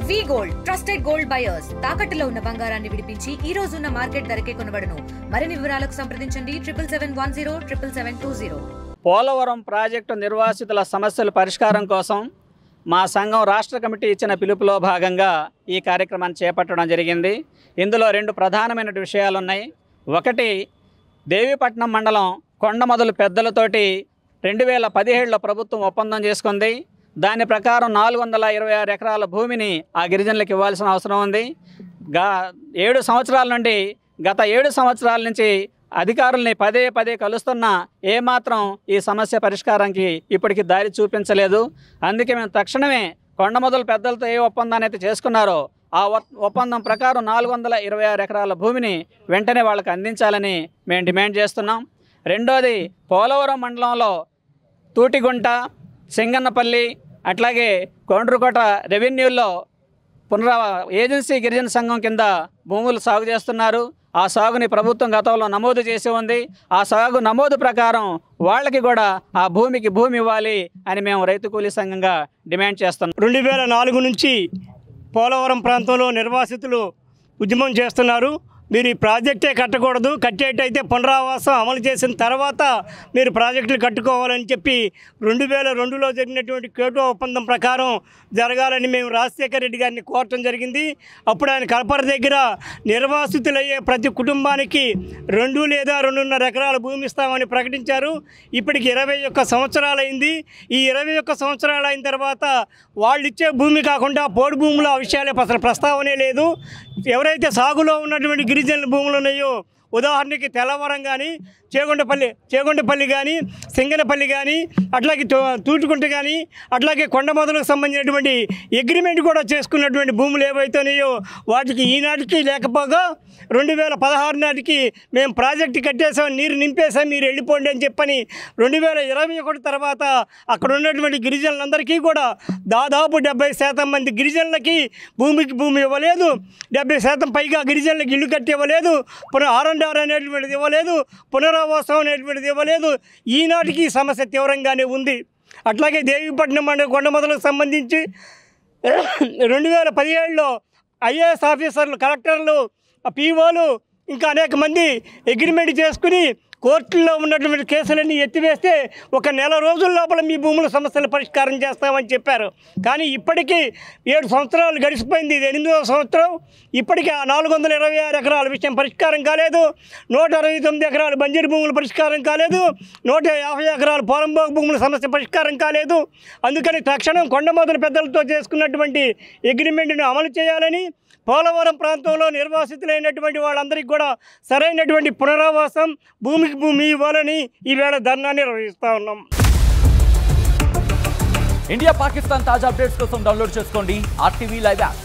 వి gold trusted gold buyers తాకట్టులో ఉన్న బంగారాన్ని విడిపించి ఈ రోజు ఉన్న మార్కెట్ ధరకే కొనబడును. మరిన్ని వివరాలకు సంప్రదించండి 77107720. పోలవరం ప్రాజెక్టు నిర్వాసితుల సమస్యల పరిష్కారం కోసం మా సంఘం రాష్ట్ర కమిటీ ఇచ్చిన పిలుపులో భాగంగా ఈ కార్యక్రమాన్ని చేపట్టడం జరిగింది. ఇందులో రెండు ప్రధానమైన విషయాలు ఉన్నాయి. ఒకటి, దేవీపట్నం మండలం కొండమొదలు పెద్దలతోటి 2017లో ప్రభుత్వం ఒప్పందం చేసుకుంది. దాని ప్రకారం 426 ఎకరాల భూమిని ఆ గిరిజనులకు ఇవ్వాల్సిన అవసరం ఉంది. గత 7 సంవత్సరాల నుంచి అధికారుల్ని పదే కలుస్తున్నా ఏమాత్రం ఈ సమస్య పరిష్కారానికి ఇప్పటికి దారి చూపించలేదు. అందుకే మేము తక్షణమే కొండమొదలు పెద్దలతో ఏ ఒప్పందాన్ని అయితే చేసుకున్నారో ఆ ఒప్పందం ప్రకారం 426 ఎకరాల భూమిని వెంటనే వాళ్ళకి అందించాలని మేము డిమాండ్ చేస్తున్నాం. రెండోది, పోలవరం మండలంలో తూటిగుంట, సింగన్నపల్లి, అట్లాగే కొండ్రుకోట రెవెన్యూల్లో ఏజెన్సీ గిరిజన సంఘం కింద భూములు సాగు చేస్తున్నారు. ఆ సాగుని ప్రభుత్వం గతంలో నమోదు చేసి ఉంది. ఆ సాగు నమోదు ప్రకారం వాళ్ళకి కూడా ఆ భూమికి భూమి ఇవ్వాలి అని మేము రైతు కూలీ సంఘంగా డిమాండ్ చేస్తున్నాం. 2004 నుంచి పోలవరం ప్రాంతంలో నిర్వాసితులు ఉద్యమం చేస్తున్నారు. మీరు ఈ ప్రాజెక్టే కట్టకూడదు, కట్టేటైతే పునరావాసం అమలు చేసిన తర్వాత మీరు ప్రాజెక్టులు కట్టుకోవాలని చెప్పి 2002లో జరిగినటువంటి క్యోటో ఒప్పందం ప్రకారం జరగాలని మేము రాజశేఖర రెడ్డి గారిని కోరటం జరిగింది. అప్పుడు ఆయన కల్పర దగ్గర నిర్వాసితులయ్యే ప్రతి కుటుంబానికి 2 లేదా 2.5 ఎకరాల భూమి ఇస్తామని ప్రకటించారు. ఇప్పటికి 21 సంవత్సరాలు అయింది. ఈ 21 సంవత్సరాలు అయిన తర్వాత వాళ్ళు ఇచ్చే భూమి కాకుండా పోడు భూముల విషయాలే అసలు ప్రస్తావనే లేదు. ఎవరైతే సాగులో ఉన్నటువంటి గిరిజనుల భూములు ఉన్నాయో, ఉదాహరణకి తెల్లవరం కానీ, చేగొండపల్లి కానీ, సింగనపల్లి కానీ, అట్లాగే తూటుకుంట కానీ, అట్లాగే కొండమొదలకు సంబంధించినటువంటి అగ్రిమెంట్ కూడా చేసుకున్నటువంటి భూములు ఏవైతున్నాయో వాటికి ఈనాటికి లేకపోగా 2016 నాటికి మేము ప్రాజెక్టు కట్టేసాం, నీరు నింపేసాం, మీరు వెళ్ళిపోండి అని చెప్పని 2021 తర్వాత అక్కడ ఉన్నటువంటి గిరిజనులందరికీ కూడా దాదాపు 70% మంది గిరిజనులకి భూమికి భూమి ఇవ్వలేదు. 70% పైగా గిరిజనులకు ఇల్లు కట్టి ఇవ్వలేదు. R&R అనేటువంటిది ఇవ్వలేదు. పునరావాసం అనేటువంటిది ఇవ్వలేదు. ఈనాటికి ఈ సమస్య తీవ్రంగానే ఉంది. అట్లాగే దేవీపట్నం మండలం కొండమొదలకు సంబంధించి 2017లో IAS ఆఫీసర్లు, కలెక్టర్లు, POలు ఇంకా అనేక మంది అగ్రిమెంట్ చేసుకుని కోర్టుల్లో ఉన్నటువంటి కేసులన్నీ ఎత్తివేస్తే 1 నెల రోజుల లోపల మీ భూముల సమస్యలు పరిష్కారం చేస్తామని చెప్పారు. కానీ ఇప్పటికీ 7 సంవత్సరాలు గడిచిపోయింది. ఇది 8వ సంవత్సరం. ఇప్పటికీ ఆ 426 ఎకరాల విషయం పరిష్కారం కాలేదు. 169 ఎకరాల బంజరు భూముల పరిష్కారం కాలేదు. 150 ఎకరాల పోరంబోగు భూముల సమస్య పరిష్కారం కాలేదు. అందుకని తక్షణం కొండమొదలు పెద్దలతో చేసుకున్నటువంటి అగ్రిమెంట్ను అమలు చేయాలని, పోలవరం ప్రాంతంలో నిర్వాసితులైనటువంటి వాళ్ళందరికీ కూడా సరైనటువంటి పునరావాసం, భూమికి భూమి ఇవ్వాలని ఈవేళ ధర్నా నిర్వహిస్తూ ఉన్నాం. ఇండియా పాకిస్తాన్ తాజా అప్డేట్స్ కోసం డౌన్లోడ్ చేసుకోండి RTV లైవ్ యాప్.